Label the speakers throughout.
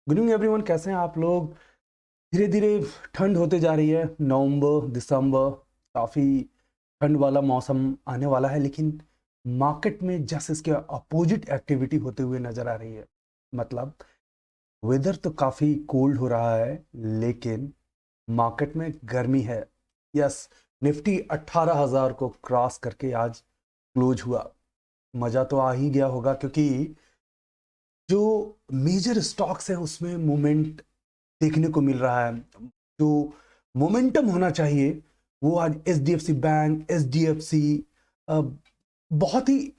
Speaker 1: Good evening everyone, कैसे हैं आप लोग। धीरे धीरे ठंड होते जा रही है। नवंबर दिसंबर काफ़ी ठंड वाला मौसम आने वाला है, लेकिन मार्केट में जैसे इसके अपोजिट एक्टिविटी होते हुए नजर आ रही है। मतलब वेदर तो काफ़ी कोल्ड हो रहा है, लेकिन मार्केट में गर्मी है। यस, निफ्टी 18,000 को क्रॉस करके आज क्लोज हुआ। मज़ा तो आ ही गया होगा, क्योंकि जो मेजर स्टॉक्स हैं उसमें मूवमेंट देखने को मिल रहा है। जो मोमेंटम होना चाहिए वो आज एचडीएफसी बैंक, एचडीएफसी बहुत ही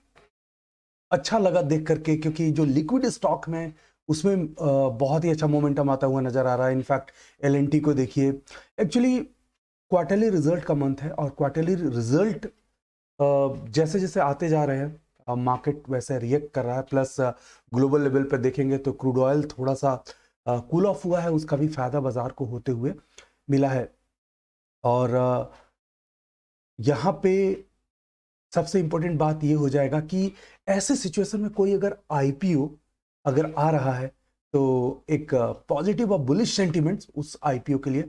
Speaker 1: अच्छा लगा देख करके, क्योंकि जो लिक्विड स्टॉक में उसमें बहुत ही अच्छा मोमेंटम आता हुआ नजर आ रहा है। इनफैक्ट एलएनटी को देखिए, एक्चुअली क्वार्टरली रिजल्ट का मंथ है, और क्वार्टरली रिजल्ट जैसे जैसे आते जा रहे हैं मार्केट वैसे रिएक्ट कर रहा है। प्लस ग्लोबल लेवल पर देखेंगे तो क्रूड ऑयल थोड़ा सा कूल ऑफ हुआ है, उसका भी फायदा बाजार को होते हुए मिला है। और यहाँ पे सबसे इंपॉर्टेंट बात ये हो जाएगा कि ऐसे सिचुएशन में कोई अगर आईपीओ अगर आ रहा है तो एक पॉजिटिव और बुलिश सेंटिमेंट्स उस आईपीओ के लिए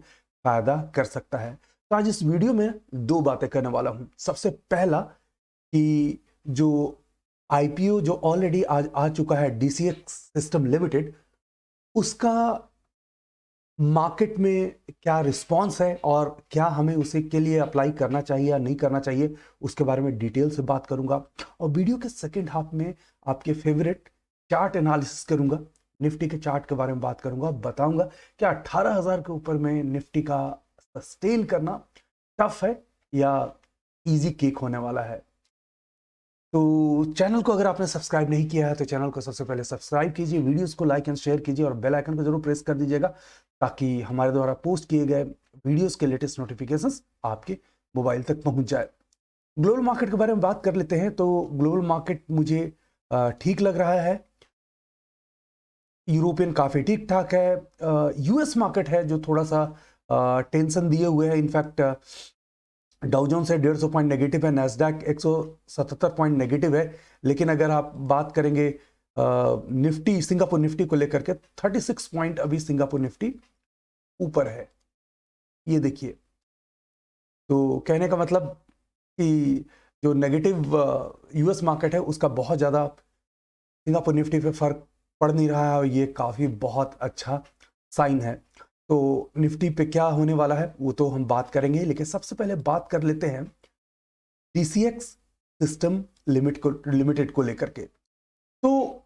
Speaker 1: फायदा कर सकता है। तो आज इस वीडियो में दो बातें करने वाला हूं। सबसे पहला कि जो आईपीओ जो ऑलरेडी आज आ चुका है डीसीएक्स सिस्टम लिमिटेड, उसका मार्केट में क्या रिस्पांस है और क्या हमें उसे के लिए अप्लाई करना चाहिए या नहीं करना चाहिए, उसके बारे में डिटेल से बात करूंगा। और वीडियो के सेकंड हाफ में आपके फेवरेट चार्ट एनालिसिस करूंगा, निफ्टी के चार्ट के बारे में बात करूंगा, बताऊंगा क्या 18,000 के ऊपर में निफ्टी का सस्टेन करना टफ है या इजी केक होने वाला है। तो चैनल को अगर आपने सब्सक्राइब नहीं किया है तो चैनल को सबसे पहले सब्सक्राइब कीजिए, वीडियोस को लाइक एंड शेयर कीजिए और बेल आइकन को जरूर प्रेस कर दीजिएगा, ताकि हमारे द्वारा पोस्ट किए गए वीडियोस के लेटेस्ट नोटिफिकेशंस आपके मोबाइल तक पहुंच जाए। ग्लोबल मार्केट के बारे में बात कर लेते हैं। तो ग्लोबल मार्केट मुझे ठीक लग रहा है। यूरोपियन काफ़ी ठीक ठाक है। यूएस मार्केट है जो थोड़ा सा टेंशन दिए हुए है। इनफैक्ट डाउ जोन्स है 150 पॉइंट नेगेटिव है, नैस्डैक 177 पॉइंट नेगेटिव है। लेकिन अगर आप बात करेंगे निफ्टी, सिंगापुर निफ्टी को लेकर के 36 पॉइंट अभी सिंगापुर निफ्टी ऊपर है। ये देखिए, तो कहने का मतलब कि जो नेगेटिव यूएस मार्केट है उसका बहुत ज़्यादा सिंगापुर निफ्टी पे फर्क पड़ नहीं रहा है, और ये काफ़ी बहुत अच्छा साइन है। तो निफ्टी पे क्या होने वाला है वो तो हम बात करेंगे, लेकिन सबसे पहले बात कर लेते हैं डीसीएक्स सिस्टम लिमिटेड को लेकर के। तो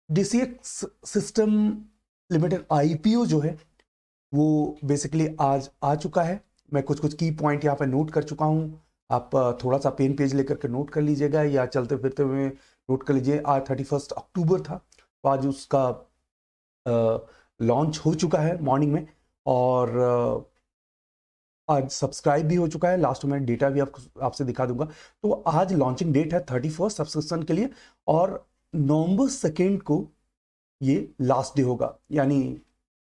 Speaker 1: डीसीएक्स सिस्टम लिमिटेड आईपीओ जो है वो बेसिकली आज आ चुका है। मैं कुछ कुछ की पॉइंट यहाँ पे नोट कर चुका हूँ। आप थोड़ा सा पेन पेज लेकर के नोट कर लीजिएगा, या चलते फिरते हुए नोट कर लीजिए। आज 31 अक्टूबर था, तो आज उसका लॉन्च हो चुका है मॉर्निंग में, और आज सब्सक्राइब भी हो चुका है। लास्ट में डेटा भी आपसे दिखा दूंगा। तो आज लॉन्चिंग डेट है 31 सब्सक्रिप्शन के लिए, और नवंबर 2 को ये लास्ट डे होगा। यानी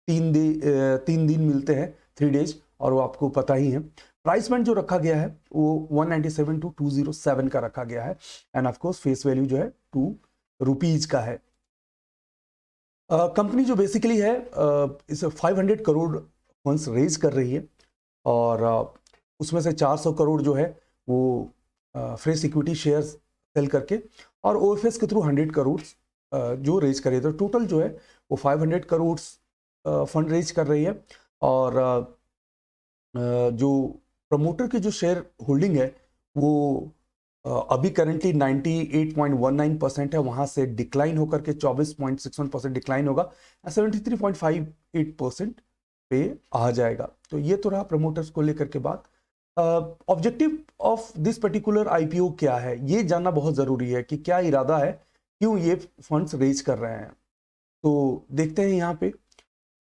Speaker 1: 3 दिन मिलते हैं, 3 डेज, और वो आपको पता ही है। प्राइस बैंड जो रखा गया है वो 197 to 207 का रखा गया है, end of course face value जो है ₹2 का है। कंपनी जो बेसिकली है इसे 500 करोड़ फंड्स रेज कर रही है, और उसमें से 400 करोड़ जो है वो फ्रेश इक्विटी शेयर्स सेल करके, और ओएफएस के थ्रू 100 करोड़ जो रेज कर रही है। तो टोटल जो है वो 500 करोड़ फंड रेज कर रही है। और जो प्रमोटर की जो शेयर होल्डिंग है वो अभी करेंटली 98.19% है, वहां से डिक्लाइन होकर के 24.61% डिक्लाइन होगा, 73.58% पे आ जाएगा। तो ये तो रहा प्रमोटर्स को लेकर के बात। Objective of this particular IPO क्या है, ये जानना बहुत जरूरी है कि क्या इरादा है, क्यों ये फंड्स रेज कर रहे हैं। तो देखते हैं यहाँ पे।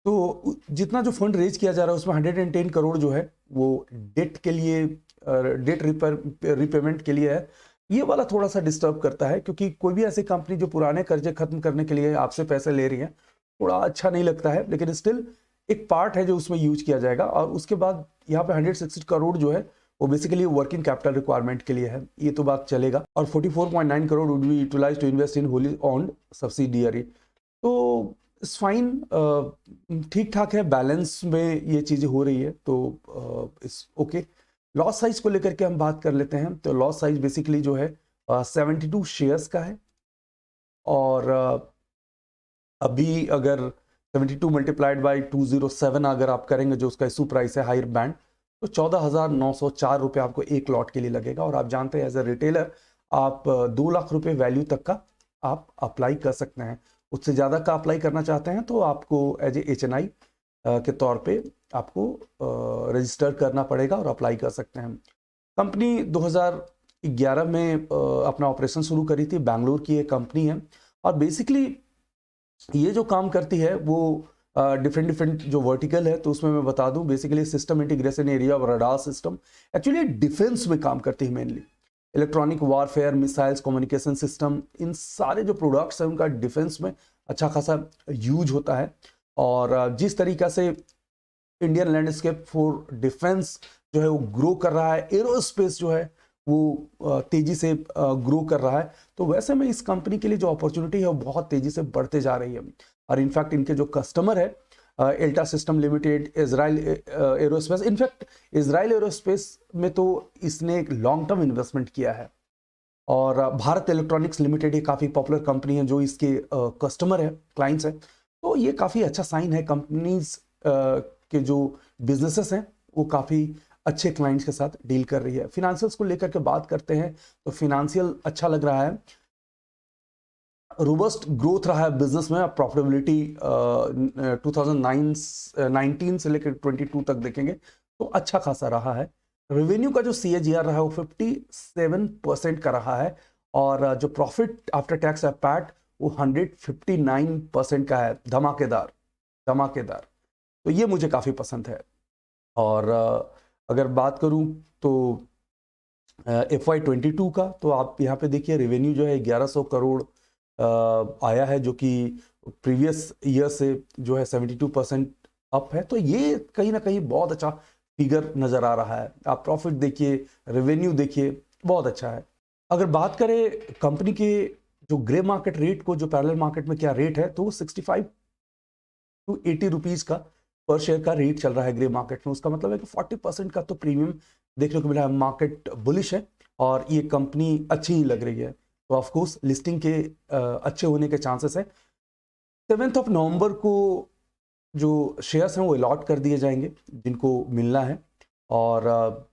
Speaker 1: तो जितना जो फंड रेज किया जा रहा है उसमें 110 करोड़ जो है वो डेट के लिए, डेट रिपेमेंट के लिए है। ये वाला थोड़ा सा डिस्टर्ब करता है, क्योंकि कोई भी ऐसी कंपनी जो पुराने कर्जे खत्म करने के लिए आपसे पैसे ले रही है, थोड़ा अच्छा नहीं लगता है। लेकिन स्टिल एक पार्ट है जो उसमें यूज किया जाएगा। और उसके बाद यहाँ पे 160 करोड़ जो है वो बेसिकली वर्किंग कैपिटल रिक्वायरमेंट के लिए है, ये तो बात चलेगा। और 44.9 crore would be utilized to invest in wholly owned subsidiary. तो इट्स फाइन, ठीक ठाक है, बैलेंस में ये चीज़ें हो रही है, तो इट्स ओके। लॉस साइज को लेकर के हम बात कर लेते हैं। तो लॉस साइज बेसिकली जो है 72 शेयर्स का है, और अभी अगर 72 मल्टीप्लाइड बाई 207 अगर आप करेंगे, जो उसका इशू प्राइस है हायर बैंड, तो 14,904 रुपये आपको एक लॉट के लिए लगेगा। और आप जानते हैं एज ए रिटेलर आप 2 लाख रुपए वैल्यू तक का आप अप्लाई कर सकते हैं। उससे ज़्यादा का अप्लाई करना चाहते हैं तो आपको एज ए HNI के तौर पे आपको रजिस्टर करना पड़ेगा और अप्लाई कर सकते हैं। कंपनी 2011 में अपना ऑपरेशन शुरू करी थी, बैंगलोर की एक कंपनी है, और बेसिकली ये जो काम करती है वो डिफरेंट डिफरेंट जो वर्टिकल है, तो उसमें मैं बता दूं बेसिकली सिस्टम इंटीग्रेशन एरिया और रडार सिस्टम, एक्चुअली डिफेंस में काम करती है mainly. Electronic warfare, missiles, communication system, इन सारे जो प्रोडक्ट्स हैं उनका डिफेंस में अच्छा खासा यूज होता है। और जिस तरीका से इंडियन लैंडस्केप फॉर डिफेंस जो है वो ग्रो कर रहा है, एरोस्पेस जो है वो तेजी से ग्रो कर रहा है, तो वैसे में इस कंपनी के लिए जो अपॉर्चुनिटी है वो बहुत तेजी से बढ़ते जा रही है। और इनफैक्ट इनके जो कस्टमर है Elta system limited, Israel aerospace, in fact Israel aerospace में तो इसने एक लॉन्ग टर्म इन्वेस्टमेंट किया है। और भारत इलेक्ट्रॉनिक्स लिमिटेड ये काफ़ी पॉपुलर कंपनी है जो इसके कस्टमर है, क्लाइंट्स है। तो ये काफ़ी अच्छा साइन है, कंपनीज के जो बिजनेसेस हैं वो काफ़ी अच्छे क्लाइंट्स के साथ डील कर रही है। फिनेंशियल्स को लेकर के बात करते हैं तो फिनेंशियल अच्छा लग रहा है, रोबस्ट ग्रोथ रहा है बिजनेस में। प्रॉफिटेबिलिटी 2019 से लेकर 22 तक देखेंगे तो अच्छा खासा रहा है। रेवेन्यू का जो CAGR रहा है वो 57% का रहा है, और जो प्रॉफिट आफ्टर टैक्स है पैट वो 159% का है। धमाकेदार धमाकेदार, तो ये मुझे काफ़ी पसंद है। और अगर बात करूं तो FY22 का, तो आप यहाँ पे देखिए रेवेन्यू जो है 1100 करोड़ आया है, जो कि प्रीवियस ईयर से जो है 72% अप है। तो ये कहीं ना कहीं बहुत अच्छा फिगर नज़र आ रहा है। आप प्रॉफिट देखिए, रेवेन्यू देखिए, बहुत अच्छा है। अगर बात करें कंपनी के जो ग्रे मार्केट रेट को, जो पैरेलल मार्केट में क्या रेट है, तो 65 to 80 रुपीज़ का पर शेयर का रेट चल रहा है ग्रे मार्केट में। उसका मतलब है कि 40% का तो प्रीमियम देखने को मिला है। मार्केट बुलिश है और ये कंपनी अच्छी ही लग रही है, तो ऑफ कोर्स लिस्टिंग के अच्छे होने के चांसेस है। 7 नवंबर को जो शेयर्स हैं वो अलॉट कर दिए जाएंगे जिनको मिलना है, और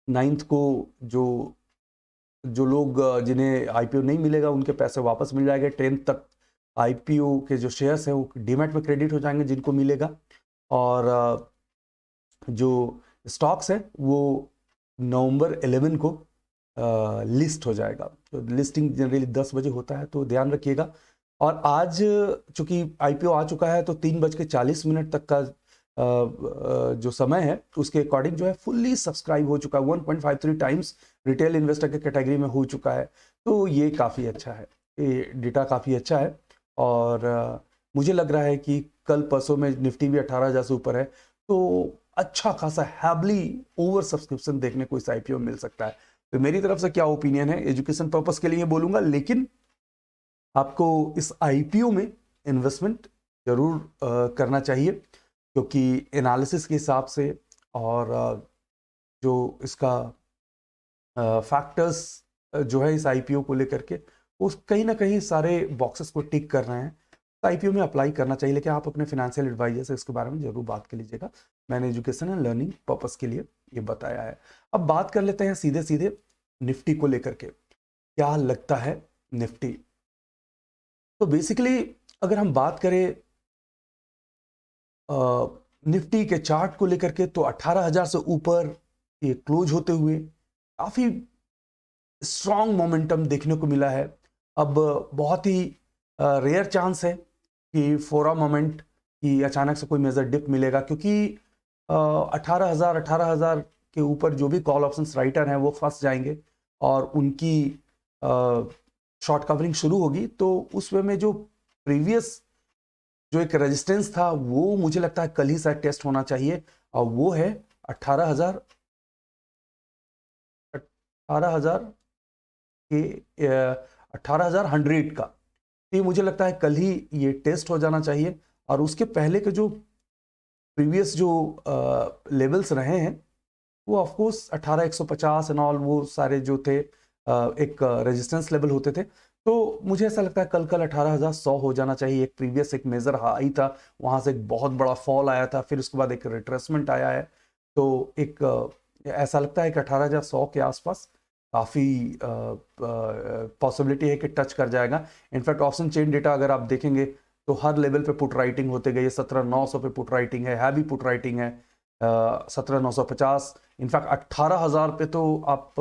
Speaker 1: 9 को जो जो लोग जिन्हें IPO नहीं मिलेगा उनके पैसे वापस मिल जाएंगे। 10 तक IPO के जो शेयर्स हैं वो डीमैट में क्रेडिट हो जाएंगे जिनको मिलेगा, और जो स्टॉक्स है वो नवंबर 11 को लिस्ट हो जाएगा। तो लिस्टिंग जनरली 10 बजे होता है, तो ध्यान रखिएगा। और आज चूंकि IPO आ चुका है तो 3:40 तक का जो समय है उसके अकॉर्डिंग जो है फुल्ली सब्सक्राइब हो चुका है। 1.53 टाइम्स रिटेल इन्वेस्टर के कैटेगरी में हो चुका है, तो ये काफ़ी अच्छा है, ये डेटा काफ़ी अच्छा है। और मुझे लग रहा है कि कल परसों में निफ्टी भी 18,000 से ऊपर है, तो अच्छा खासा हैवली ओवर सब्सक्रिप्शन देखने को इस IPO में मिल सकता है। तो मेरी तरफ से क्या ओपिनियन है, एजुकेशन पर्पस के लिए बोलूँगा, लेकिन आपको इस IPO में इन्वेस्टमेंट जरूर करना चाहिए, क्योंकि एनालिसिस के हिसाब से और जो इसका फैक्टर्स जो है इस IPO को लेकर के, वो कहीं ना कहीं सारे बॉक्सेस को टिक कर रहे हैं। तो IPO में अप्लाई करना चाहिए, लेकिन आप अपने फाइनेंशियल एडवाइजर से इसके बारे में जरूर बात कर लीजिएगा। मैंने एजुकेशन एंड लर्निंग पर्पस के लिए ये बताया है। अब बात कर लेते हैं सीधे सीधे निफ्टी को लेकर के, क्या लगता है निफ्टी। तो बेसिकली अगर हम बात करें निफ्टी के चार्ट को लेकर के, तो 18,000 से ऊपर ये क्लोज होते हुए काफी स्ट्रॉन्ग मोमेंटम देखने को मिला है। अब बहुत ही रेयर चांस है कि फोरा मोमेंट की अचानक से कोई मेजर डिप मिलेगा, क्योंकि 18,000 के ऊपर जो भी कॉल ऑप्शंस राइटर हैं वो फंस जाएंगे और उनकी शॉर्ट कवरिंग शुरू होगी। तो उस वे में जो प्रीवियस जो एक रेजिस्टेंस था वो मुझे लगता है कल ही शायद टेस्ट होना चाहिए, और वो है 18,000 के 18,100 का। ये मुझे लगता है कल ही ये टेस्ट हो जाना चाहिए, और उसके पहले के जो प्रीवियस जो लेवल्स रहे हैं वो ऑफ कोर्स 18,150 एंड ऑल, वो सारे जो थे एक रेजिस्टेंस लेवल होते थे। तो मुझे ऐसा लगता है कल 18,100 हो जाना चाहिए। एक प्रीवियस एक मेजर हाई था, वहां से एक बहुत बड़ा फॉल आया था, फिर उसके बाद एक रिट्रेसमेंट आया है। तो एक ऐसा लगता है कि 18,100 के आसपास काफ़ी पॉसिबिलिटी है कि टच कर जाएगा। इनफैक्ट ऑप्शन चेन डेटा अगर आप देखेंगे तो हर लेवल पे पुट राइटिंग होते गए। 17,900 पे पुट राइटिंग है, हैवी पुट राइटिंग है, 17,950, इनफैक्ट 18,000 पे तो आप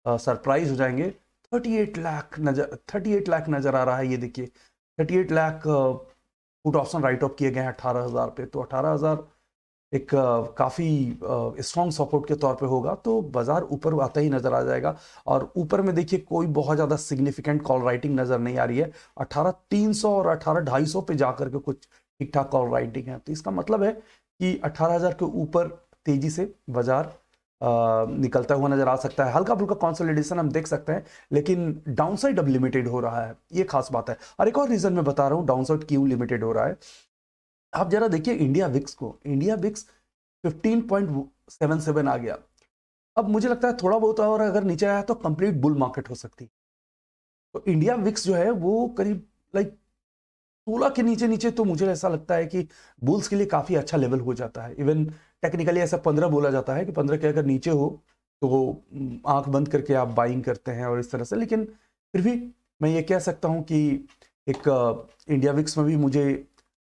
Speaker 1: सरप्राइज हो जाएंगे। 38 लाख नजर आ रहा है, ये देखिए 38 lakh put option right of किए गए हैं 18,000 पे। तो 18,000 एक काफ़ी स्ट्रॉन्ग सपोर्ट के तौर पे होगा, तो बाजार ऊपर आता ही नजर आ जाएगा। और ऊपर में देखिए कोई बहुत ज़्यादा सिग्निफिकेंट कॉल राइटिंग नजर नहीं आ रही है। 18,300 और 18,250 पे जाकर के कुछ ठीक ठाक कॉल राइटिंग है। तो इसका मतलब है कि 18,000 के ऊपर तेजी से बाजार निकलता हुआ नजर आ सकता है। हल्का फुल्का कंसोलिडेशन हम देख सकते हैं, लेकिन डाउनसाइड अब लिमिटेड हो रहा है, ये खास बात है। और एक और रीजन मैं बता रहा हूँ डाउनसाइड क्यों लिमिटेड हो रहा है। आप जरा देखिए इंडिया विक्स को, इंडिया विक्स 15.77 आ गया। अब मुझे लगता है थोड़ा बहुत और अगर नीचे आया तो कंप्लीट बुल मार्केट हो सकती है। तो इंडिया विक्स जो है वो करीब लाइक 16 के नीचे नीचे, तो मुझे ऐसा लगता है कि बुल्स के लिए काफी अच्छा लेवल हो जाता है। इवन टेक्निकली ऐसा 15 बोला जाता है कि 15 के अगर नीचे हो तो आंख बंद करके आप बाइंग करते हैं और इस तरह से। लेकिन फिर भी मैं ये कह सकता हूं कि एक इंडिया विक्स में भी मुझे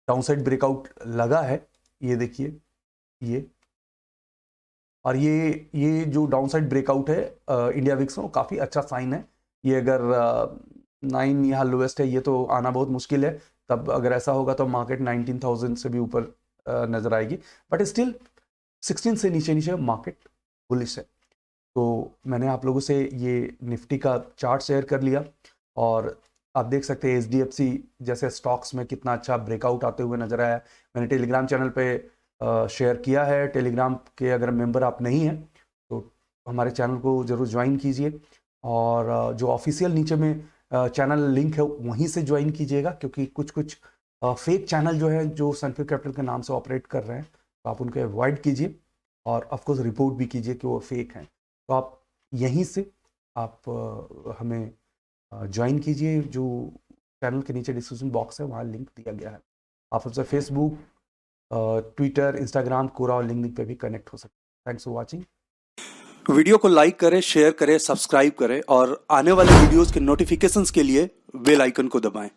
Speaker 1: डाउनसाइड ब्रेकआउट लगा है। ये देखिए ये, और ये जो डाउनसाइड ब्रेकआउट है इंडिया विक्स में, वो काफ़ी अच्छा साइन है। ये अगर 9 यहाँ लोएस्ट है, ये तो आना बहुत मुश्किल है। तब अगर ऐसा होगा तो मार्केट 19,000 से भी ऊपर नजर आएगी, बट स्टिल 16 से नीचे नीचे मार्केट बुलिश है। तो मैंने आप लोगों से ये निफ्टी का चार्ट शेयर कर लिया, और आप देख सकते हैं HDFC जैसे स्टॉक्स में कितना अच्छा ब्रेकआउट आते हुए नजर आया। मैंने टेलीग्राम चैनल पे शेयर किया है। टेलीग्राम के अगर मेंबर आप नहीं हैं तो हमारे चैनल को ज़रूर ज्वाइन कीजिए, और जो ऑफिशियल नीचे में चैनल लिंक है वहीं से ज्वाइन कीजिएगा, क्योंकि कुछ फेक चैनल जो है जो सनफील्ड कैपिटल के नाम से ऑपरेट कर रहे हैं, तो आप उनको अवॉइड कीजिए और ऑफकोर्स रिपोर्ट भी कीजिए कि वो फेक हैं। तो आप यहीं से आप हमें ज्वाइन कीजिए। जो चैनल के नीचे डिस्क्रिप्शन बॉक्स है वहाँ लिंक दिया गया है। आप हमसे फेसबुक, ट्विटर, इंस्टाग्राम, कोरा और लिंक्डइन पे भी कनेक्ट हो सकते हैं। Thanks for watching.
Speaker 2: वीडियो को लाइक करें, शेयर करें, सब्सक्राइब करें और आने वाले वीडियोस के नोटिफिकेशंस के लिए बेल आइकन को दबाएं।